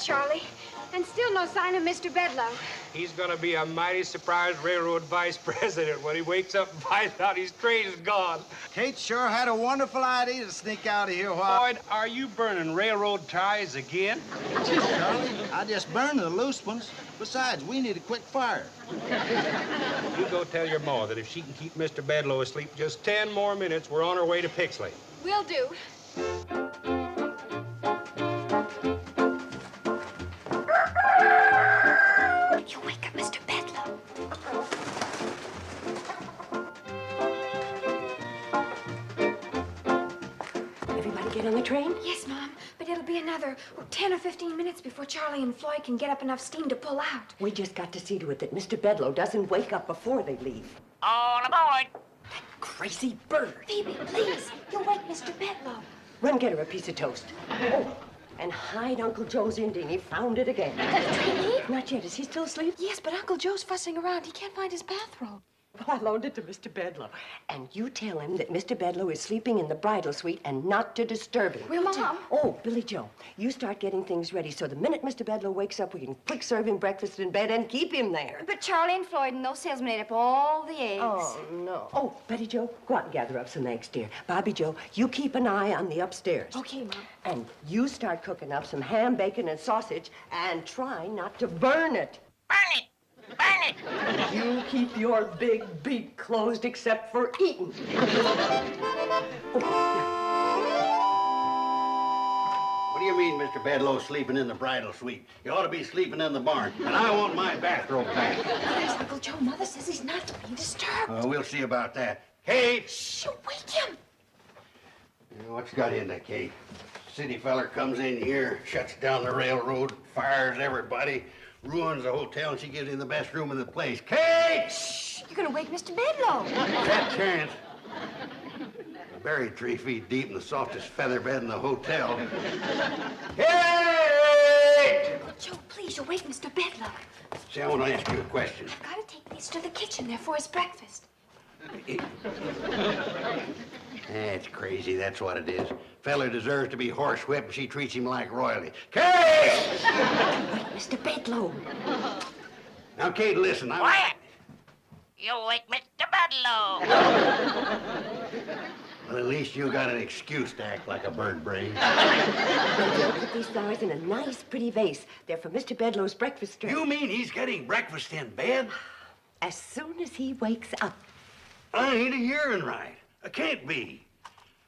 Charlie, and still no sign of Mr. Bedloe. He's gonna be a mighty surprised railroad vice president when he wakes up and finds out his train is gone. Kate sure had a wonderful idea to sneak out of here while... Boyd, are you burning railroad ties again? Gee, Charlie, I just burned the loose ones. Besides, we need a quick fire. You go tell your ma that if she can keep Mr. Bedloe asleep just 10 more minutes, we're on our way to Pixley. Will do. You wake up Mr. Bedloe. Everybody get on the train? Yes, Mom, but it'll be another 10 or 15 minutes before Charlie and Floyd can get up enough steam to pull out. We just got to see to it that Mr. Bedloe doesn't wake up before they leave. All aboard! That crazy bird. Phoebe, please, you'll wake Mr. Bedloe. Run get her a piece of toast. Oh, and hide Uncle Joe's Indian. He found it again. Did the train leave? Not yet. Is he still asleep? Yes, but Uncle Joe's fussing around. He can't find his bathrobe. Well, I loaned it to Mr. Bedloe. And you tell him that Mr. Bedloe is sleeping in the bridal suite and not to disturb him. Will do. Oh, Billie Jo, you start getting things ready so the minute Mr. Bedloe wakes up, we can quick serve him breakfast in bed and keep him there. But Charlie and Floyd and those salesmen ate up all the eggs. Oh, no. Oh, Betty Jo, go out and gather up some eggs, dear. Bobbie Jo, you keep an eye on the upstairs. Okay, Mom. And you start cooking up some ham, bacon, and sausage, and try not to burn it. Burn it! Burn it! You keep your big beak closed except for eating. What do you mean, Mr. Bedloe sleeping in the bridal suite? You ought to be sleeping in the barn, and I want my bathrobe back. There's Uncle Joe. Mother says he's not to be disturbed. We'll see about that. Kate! Shh, wake him. What's got into Kate? City feller comes in here, shuts down the railroad, fires everybody, ruins the hotel, and she gives him the best room in the place. Kate! Shh, you're gonna wake Mr. Bedloe. That chance. Buried 3 feet deep in the softest feather bed in the hotel. Kate! Uncle Joe, please, you'll wake Mr. Bedloe. See, I want to ask you a question. I've got to take these to the kitchen there for his breakfast. That's crazy, that's what it is. Feller deserves to be horsewhipped, and she treats him like royalty. Kate! Wake Mr. Bedloe. Now, Kate, listen. Quiet! You wake Mr. Bedloe! Well, at least you got an excuse to act like a bird brain. Joe, put these flowers in a nice, pretty vase. They're for Mr. Bedloe's breakfast tray. You mean he's getting breakfast in bed? As soon as he wakes up. I ain't a hearing right. I can't be.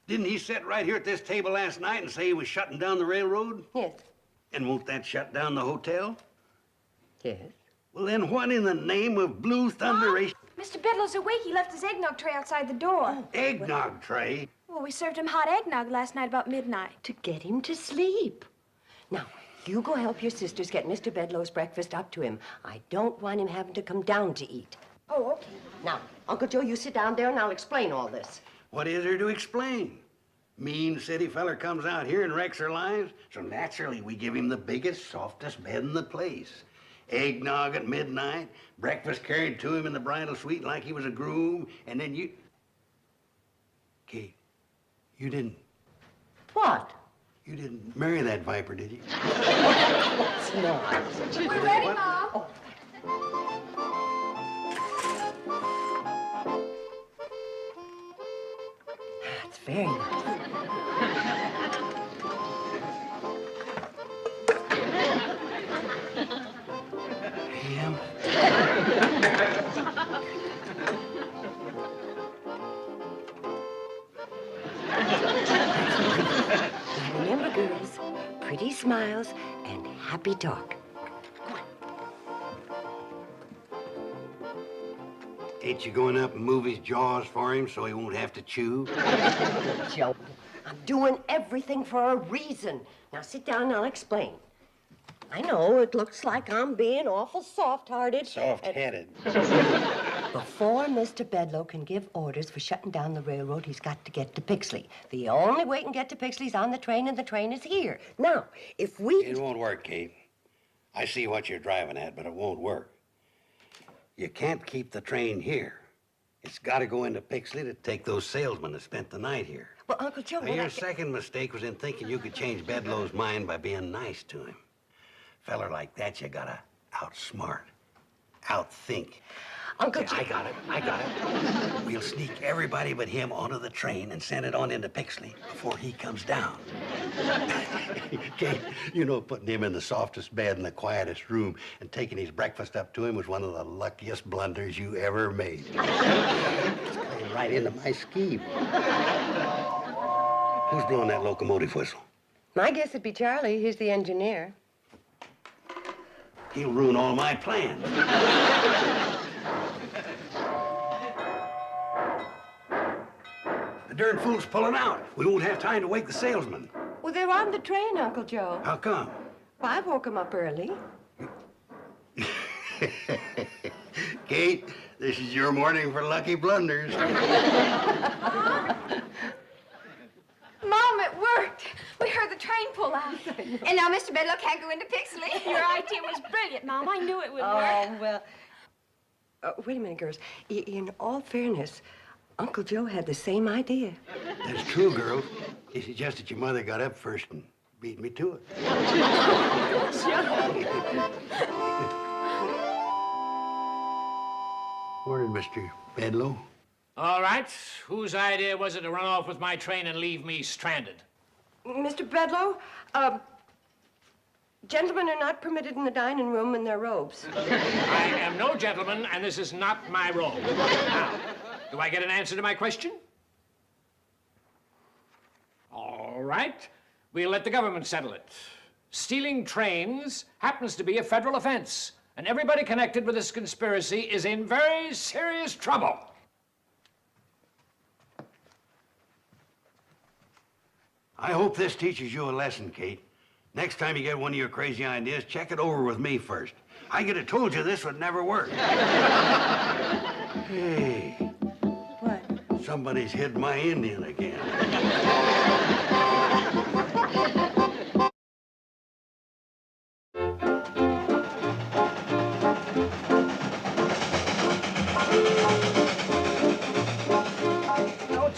Didn't he sit right here at this table last night and say he was shutting down the railroad? Yes. And won't that shut down the hotel? Yes. Well, then what in the name of blue thunderation? Mr. Bedloe's awake. He left his eggnog tray outside the door. Eggnog tray? Well, we served him hot eggnog last night about midnight. To get him to sleep. Now, you go help your sisters get Mr. Bedloe's breakfast up to him. I don't want him having to come down to eat. Oh, okay. Now, Uncle Joe, you sit down there and I'll explain all this. What is there to explain? Mean city feller comes out here and wrecks our lives, so naturally we give him the biggest, softest bed in the place. Eggnog at midnight, breakfast carried to him in the bridal suite like he was a groom, and then you... Kate, you didn't... What? You didn't marry that viper, did you? It's not. We're ready, Mom. Oh. That's very nice. Ham? Now remember, girls, pretty smiles and happy talk. Ain't you going up and move his jaws for him so he won't have to chew? Joe, I'm doing everything for a reason. Now sit down and I'll explain. I know it looks like I'm being awful soft-hearted. Soft-headed. Before Mr. Bedloe can give orders for shutting down the railroad, he's got to get to Pixley. The only way he can get to Pixley is on the train, and the train is here. Now, if we... It won't work, Kate. I see what you're driving at, but it won't work. You can't keep the train here. It's got to go into Pixley to take those salesmen that spent the night here. Well, Uncle Joe... Now, your second mistake was in thinking you could change Bedloe's mind by being nice to him. Feller like that, you gotta outsmart, outthink. Uncle Joe... I got it. We'll sneak everybody but him onto the train and send it on into Pixley before he comes down. Kate, you know, putting him in the softest bed in the quietest room and taking his breakfast up to him was one of the luckiest blunders you ever made. It's playing right into my scheme. Who's blowing that locomotive whistle? My guess would be Charlie. He's the engineer. He'll ruin all my plans. The darn fool's pulling out. We won't have time to wake the salesman. Well, they're on the train, Uncle Joe. How come? Well, I woke him up early. Kate, this is your morning for lucky blunders. Mom, it worked. We heard the train pull out. And now Mr. Bedloe can't go into Pixley. Your idea was brilliant, Mom. I knew it would work. Oh, well... wait a minute, girls. In all fairness, Uncle Joe had the same idea. That's true, girls. It's just that your mother got up first and beat me to it. Morning, Mr. Bedloe. All right. Whose idea was it to run off with my train and leave me stranded? Mr. Bedloe, gentlemen are not permitted in the dining room in their robes. I am no gentleman, and this is not my role. Now, do I get an answer to my question? All right. We'll let the government settle it. Stealing trains happens to be a federal offense, and everybody connected with this conspiracy is in very serious trouble. I hope this teaches you a lesson, Kate. Next time you get one of your crazy ideas, check it over with me first. I could have told you this would never work. Hey. What? Somebody's hid my Indian again.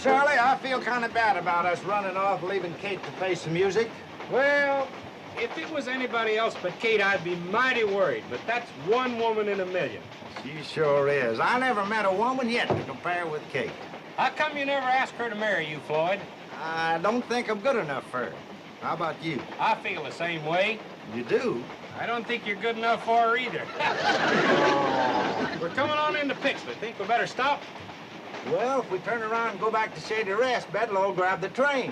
Charlie, I feel kind of bad about us running off, leaving Kate to face the music. Well, if it was anybody else but Kate, I'd be mighty worried. But that's one woman in a million. She sure is. I never met a woman yet to compare with Kate. How come you never asked her to marry you, Floyd? I don't think I'm good enough for her. How about you? I feel the same way. You do? I don't think you're good enough for her either. We're coming on into Pixley. Think we better stop? Well, if we turn around and go back to Shady Rest, Bedloe will grab the train.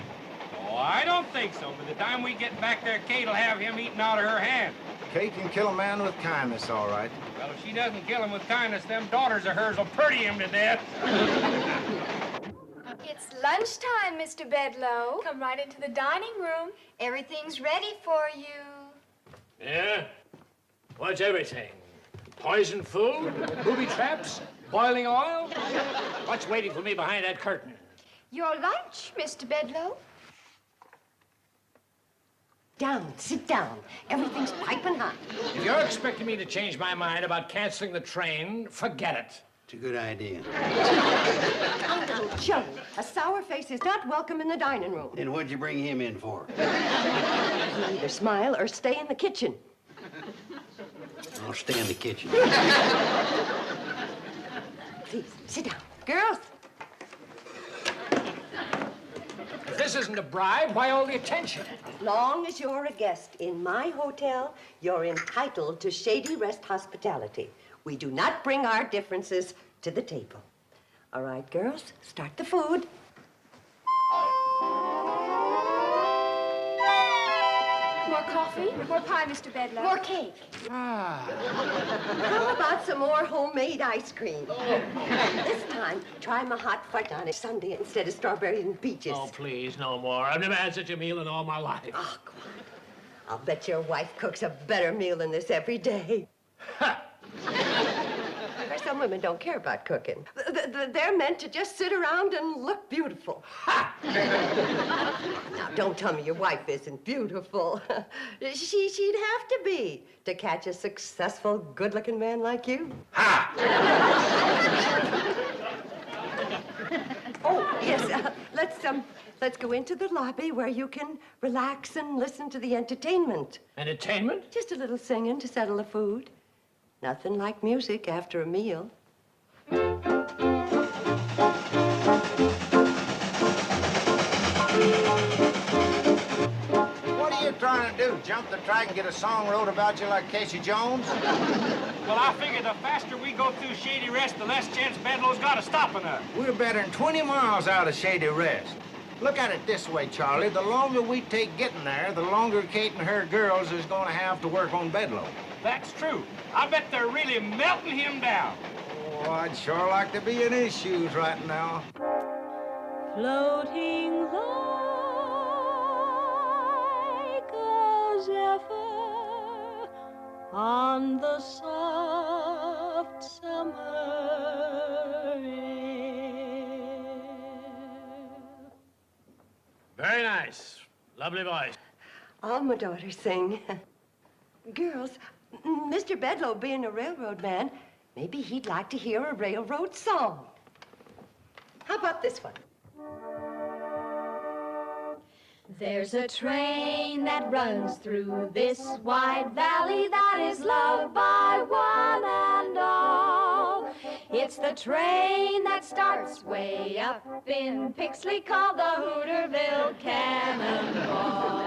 Oh, I don't think so. By the time we get back there, Kate will have him eaten out of her hand. Kate can kill a man with kindness, all right. Well, if she doesn't kill him with kindness, them daughters of hers will pretty him to death. It's lunchtime, Mr. Bedloe. Come right into the dining room. Everything's ready for you. Yeah? What's everything? Poison food? Booby traps? Boiling oil? What's waiting for me behind that curtain? Your lunch, Mr. Bedloe. Down, sit down. Everything's piping hot. If you're expecting me to change my mind about canceling the train, forget it. It's a good idea. Uncle Joe, a sour face is not welcome in the dining room. Then what'd you bring him in for? You either smile or stay in the kitchen. I'll stay in the kitchen. Please, sit down. Girls. If this isn't a bribe, why all the attention? As long as you're a guest in my hotel, you're entitled to Shady Rest hospitality. We do not bring our differences to the table. All right, girls, start the food. More coffee? More pie, Mr. Bedloe. More cake. How about some more homemade ice cream? This time, try my hot fudge on a sundae instead of strawberries and peaches. Oh, please, no more. I've never had such a meal in all my life. Oh, come on. I'll bet your wife cooks a better meal than this every day. Ha! There's so some women don't care about cooking. They're meant to just sit around and look beautiful. Ha! Now, don't tell me your wife isn't beautiful. She'd have to be to catch a successful, good-looking man like you. Ha! Oh, yes, let's go into the lobby where you can relax and listen to the entertainment. Entertainment? Just a little singing to settle the food. Nothing like music after a meal. What are you trying to do? Jump the track and get a song wrote about you like Casey Jones? Well, I figure the faster we go through Shady Rest, the less chance Bedlow's got of stopping us. We're better than 20 miles out of Shady Rest. Look at it this way, Charlie. The longer we take getting there, the longer Kate and her girls is going to have to work on Bedlow. That's true. I bet they're really melting him down. Oh, I'd sure like to be in his shoes right now. Floating like a zephyr on the soft summer air. Very nice. Lovely voice. All my daughters sing. Girls, Mr. Bedlow being a railroad man, maybe he'd like to hear a railroad song. How about this one? There's a train that runs through this wide valley that is loved by one and all. It's the train that starts way up in Pixley called the Hooterville Cannonball.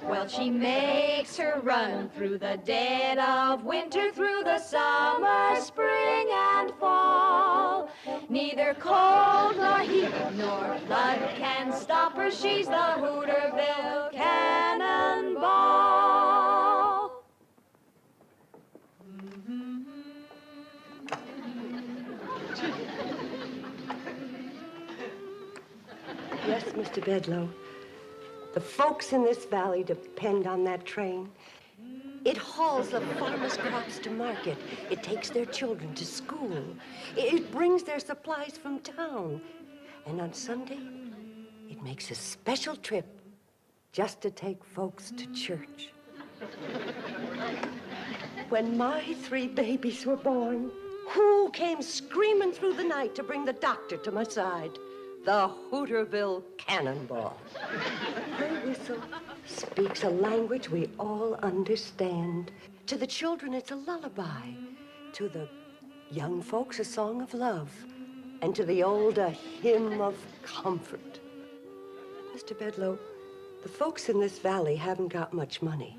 Well, she makes her run through the dead of winter, through the summer, spring, and fall. Neither cold nor heat nor flood can stop her. She's the Hooterville Cannonball. Yes, Mr. Bedlow. The folks in this valley depend on that train. It hauls the farmers' crops to market. It takes their children to school. It brings their supplies from town. And on Sunday, it makes a special trip just to take folks to church. When my 3 babies were born, who came screaming through the night to bring the doctor to my side? The Hooterville Cannonball. Her whistle speaks a language we all understand. To the children, it's a lullaby. To the young folks, a song of love. And to the old, a hymn of comfort. Mr. Bedlow, the folks in this valley haven't got much money.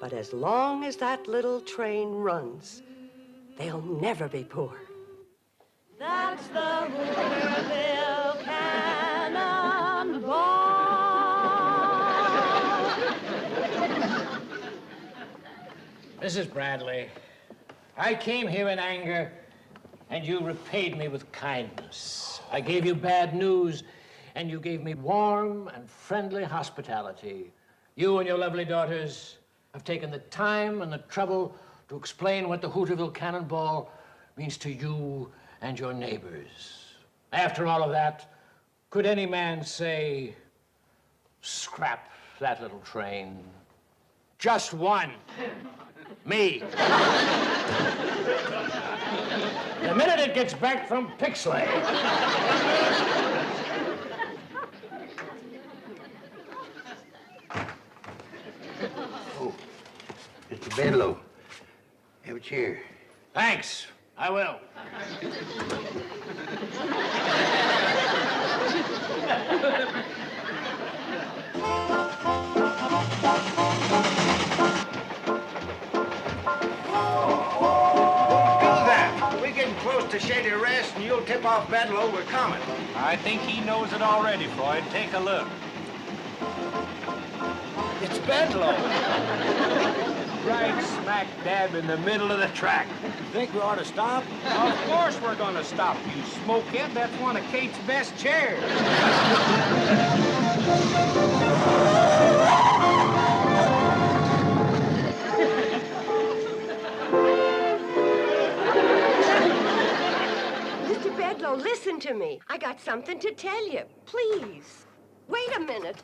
But as long as that little train runs, they'll never be poor. That's the Hooterville Cannonball. Mrs. Bradley, I came here in anger, and you repaid me with kindness. I gave you bad news, and you gave me warm and friendly hospitality. You and your lovely daughters have taken the time and the trouble to explain what the Hooterville Cannonball means to you and your neighbors. After all of that, could any man say, scrap that little train? Just one. Me. The minute it gets back from Pixley. Oh, Mr. Bedlow, have a chair. Thanks. I will. We're getting close to Shady Rest, and you'll tip off Bedlow we're coming. I think he knows it already, Floyd. Take a look. It's Bedlow. Right smack dab in the middle of the track. Think we ought to stop? Of course we're gonna stop, you smokehead. That's one of Kate's best chairs. Bedloe, listen to me. I got something to tell you. Please. Wait a minute.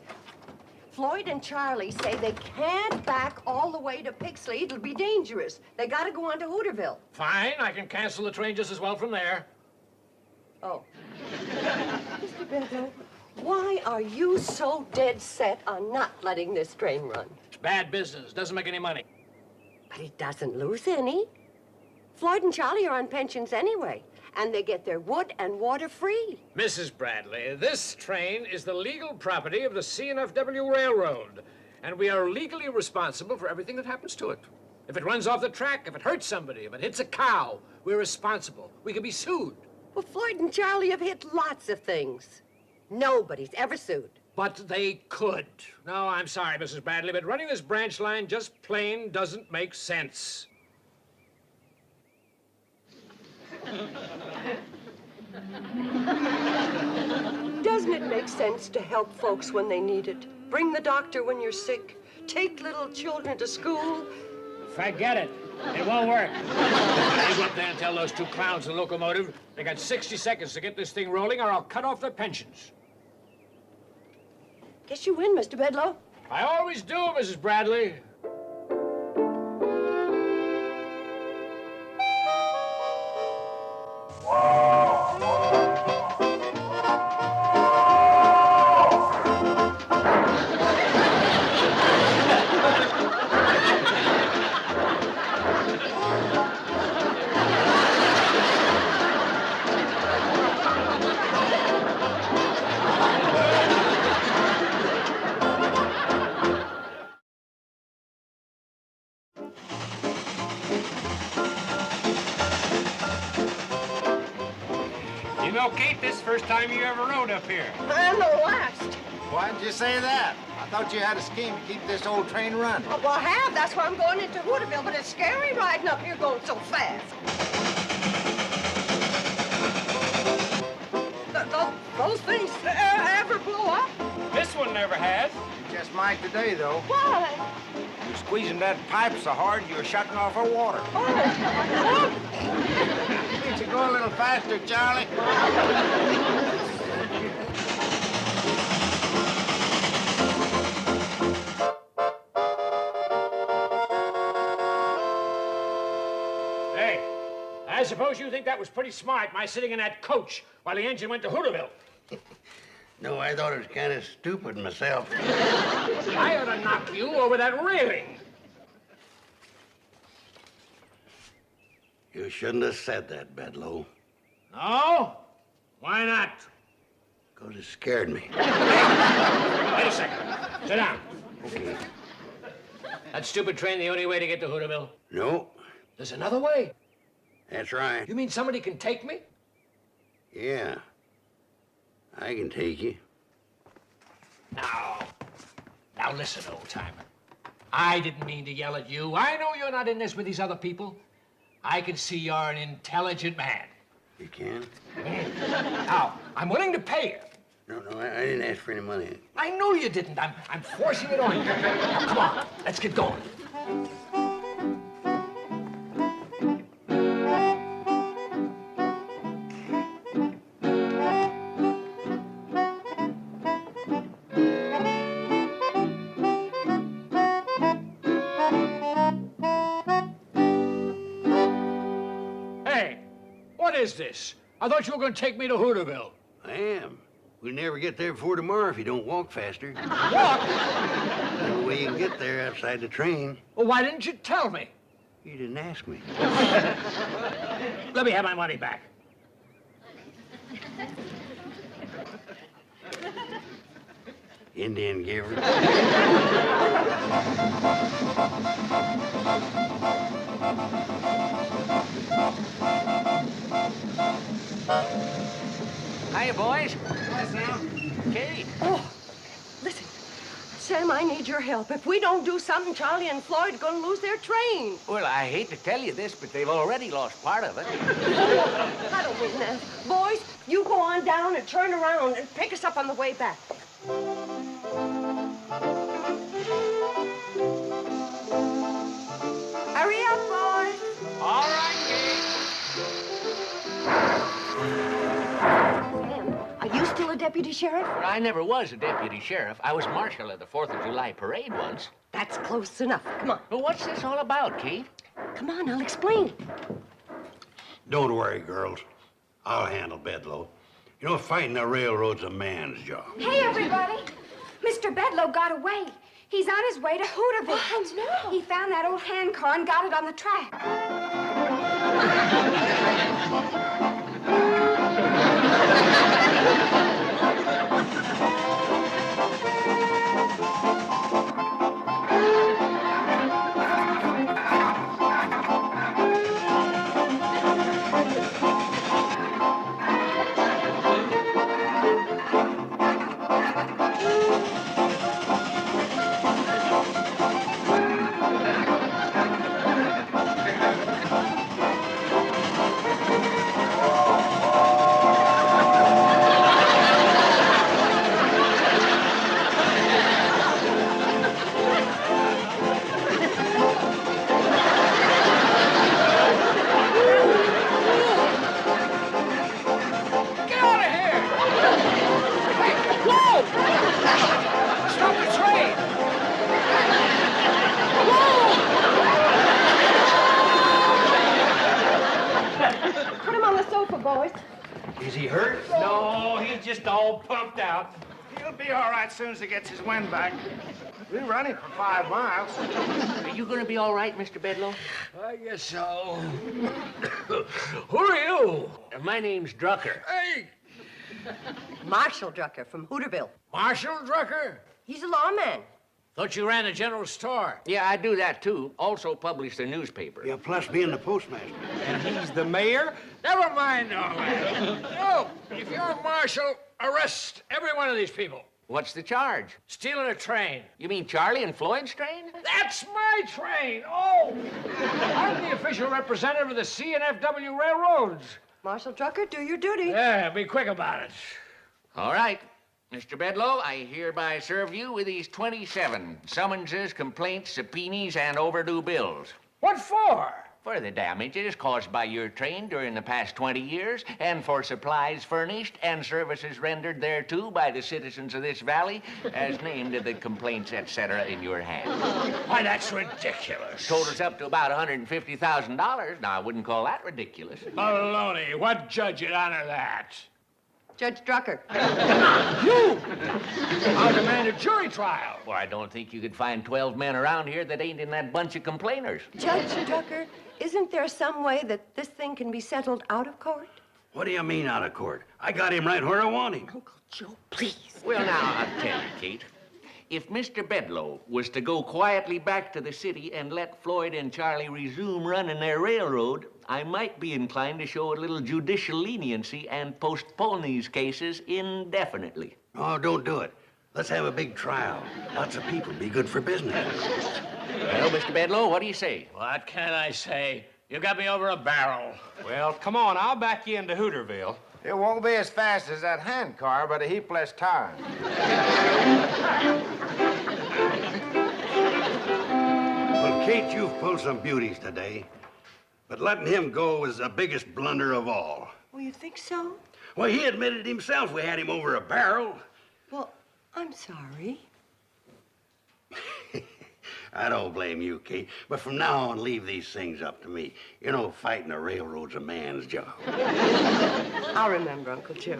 Floyd and Charlie say they can't back all the way to Pixley. It'll be dangerous. They gotta go on to Hooterville. Fine, I can cancel the train just as well from there. Oh. Mr. Bedloe, why are you so dead set on not letting this train run? It's bad business. Doesn't make any money. But it doesn't lose any. Floyd and Charlie are on pensions anyway, and they get their wood and water free. Mrs. Bradley, this train is the legal property of the C&FW Railroad, and we are legally responsible for everything that happens to it. If it runs off the track, if it hurts somebody, if it hits a cow, we're responsible. We can be sued. Well, Floyd and Charlie have hit lots of things. Nobody's ever sued. But they could. No, I'm sorry, Mrs. Bradley, but running this branch line just plain doesn't make sense. Doesn't it make sense to help folks when they need it? Bring the doctor when you're sick. Take little children to school. Forget it. It won't work. You go up there and tell those two clowns in the locomotive they got 60 seconds to get this thing rolling or I'll cut off their pensions. Guess you win, Mr. Bedloe. I always do, Mrs. Bradley. Kate, this first time you ever rode up here. And the last. Why'd you say that? I thought you had a scheme to keep this old train running. Oh, well, I have. That's why I'm going into Hooterville, but it's scary riding up here going so fast. Those things ever blow up? This one never has. You just might today, though. Why? You're squeezing that pipe so hard, you're shutting off her water. Oh. Can't you go a little faster, Charlie? Hey, I suppose you think that was pretty smart, my sitting in that coach while the engine went to Hooterville. No, I thought it was kind of stupid myself. I ought to knock you over that railing. You shouldn't have said that, Bedloe. No? Why not? Because it scared me. Wait a second. Sit down. Okay. That stupid train the only way to get to Hooterville? No, There's another way. that's right. You mean somebody can take me? Yeah. I can take you. Now listen, old-timer. I didn't mean to yell at you. I know you're not in this with these other people. I can see you're an intelligent man. You can? Now, I'm willing to pay you. No, I didn't ask for any money. I know you didn't. I'm forcing it on you. Now, come on, let's get going. What is this? I thought you were going to take me to Hooterville. I am. We'll never get there before tomorrow if you don't walk faster. Walk? The only way you can get there outside the train. Well, why didn't you tell me? You didn't ask me. Let me have my money back. Indian giver. Hiya, boys. Hi, Sam. Kate. Oh, listen. Sam, I need your help. If we don't do something, Charlie and Floyd are going to lose their train. Well, I hate to tell you this, but they've already lost part of it. I don't mean that. Boys, you go on down and turn around and pick us up on the way back. Hurry up, boys. All right, Kate. deputy sheriff? Well, I never was a deputy sheriff. I was marshal at the 4th of July parade once. That's close enough. Come on. Well, what's this all about, Kate? Come on, I'll explain. Don't worry, girls. I'll handle Bedloe. You know, fighting the railroad's a man's job. Hey, everybody! Mr. Bedloe got away. He's on his way to Hooterville. Oh, no. He found that old hand car and got it on the track. Is he hurt? No, he's just all pumped out. He'll be all right as soon as he gets his wind back. We run him for 5 miles. Are you going to be all right, Mr. Bedloe? I guess so. Who are you? My name's Drucker. Hey, Marshal Drucker from Hooterville. Marshal Drucker? He's a lawman. Thought you ran a general store. Yeah, I do that, too. Also publish the newspaper. Yeah, plus being the postmaster. And he's the mayor? Never mind all that. No, if you're a marshal, arrest every one of these people. What's the charge? Stealing a train. You mean Charlie and Floyd's train? That's my train. Oh, I'm the official representative of the C&FW Railroads. Marshal Drucker, do your duty. Yeah, be quick about it. All right. Mr. Bedloe, I hereby serve you with these 27 summonses, complaints, subpoenas, and overdue bills. What for? For the damages caused by your train during the past 20 years, and for supplies furnished and services rendered thereto by the citizens of this valley, as named in the complaints, etc., in your hand. Why, that's ridiculous. Totals up to about $150,000. Now, I wouldn't call that ridiculous. Baloney. What judge would honor that? Judge Drucker. You! I'll demand a jury trial. Well, I don't think you could find 12 men around here that ain't in that bunch of complainers. Judge Drucker, isn't there some way that this thing can be settled out of court? What do you mean out of court? I got him right where I want him. Uncle Joe, please. Well, now, I'll tell you, Kate. If Mr. Bedloe was to go quietly back to the city and let Floyd and Charlie resume running their railroad, I might be inclined to show a little judicial leniency and postpone these cases indefinitely. Oh, don't do it. Let's have a big trial. Lots of people. Be good for business. Well, Mr. Bedloe, what do you say? What can I say? You got me over a barrel. Well, come on, I'll back you into Hooterville. It won't be as fast as that hand car, but a heap less time. Well, Kate, you've pulled some beauties today. But letting him go was the biggest blunder of all. Oh, you think so? Well, he admitted himself we had him over a barrel. Well, I'm sorry. I don't blame you, Kate. But from now on, leave these things up to me. You know, fighting the railroad's a man's job. I'll remember, Uncle Joe.